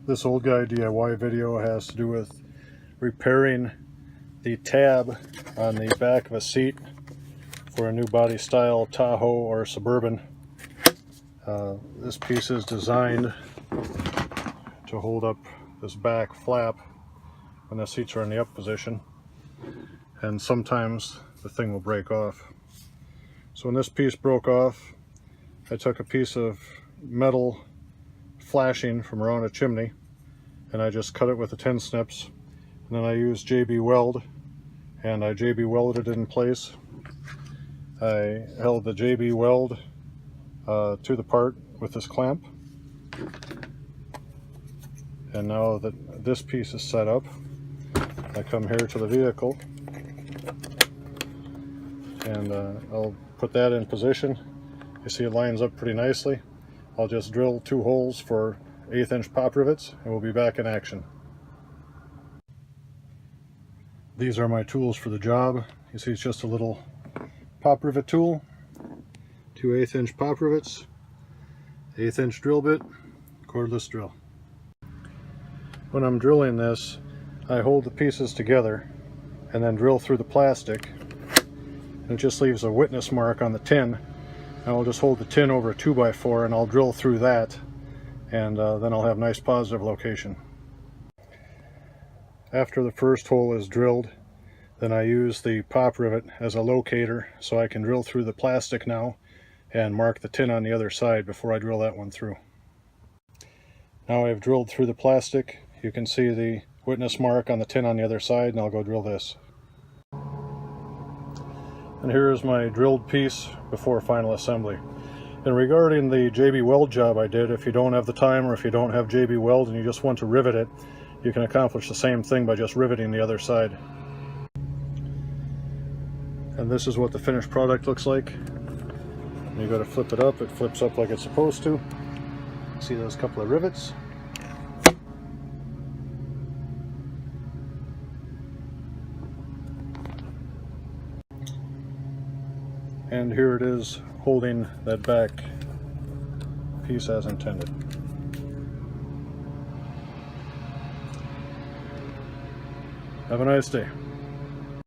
This old guy DIY video has to do with repairing the tab on the back of a seat for a new body style Tahoe or Suburban. This piece is designed to hold up this back flap when the seats are in the up position, and sometimes the thing will break off. So when this piece broke off, I took a piece of metal flashing from around a chimney and I just cut it with the tin snips, and then I used JB Weld and I JB welded it in place. I held the JB Weld to the part with this clamp, and now that this piece is set up, I come here to the vehicle and I'll put that in position. You see it lines up pretty nicely. I'll just drill 2 holes for 1/8 inch pop rivets and we'll be back in action. These are my tools for the job. You see it's just a little pop rivet tool, 2 1/8 inch pop rivets, 1/8 inch drill bit, cordless drill. When I'm drilling this, I hold the pieces together and then drill through the plastic. It just leaves a witness mark on the tin. And I'll just hold the tin over a 2x4 and I'll drill through that, and then I'll have nice positive location. After the first hole is drilled, then I use the pop rivet as a locator so I can drill through the plastic now and mark the tin on the other side before I drill that one through. Now I've drilled through the plastic. You can see the witness mark on the tin on the other side, and I'll go drill this. And here is my drilled piece before final assembly. And regarding the JB Weld job I did, if you don't have the time or if you don't have JB Weld and you just want to rivet it, you can accomplish the same thing by just riveting the other side. And this is what the finished product looks like. When you go to flip it up, it flips up like it's supposed to. See those couple of rivets? And here it is holding that back piece as intended. Have a nice day.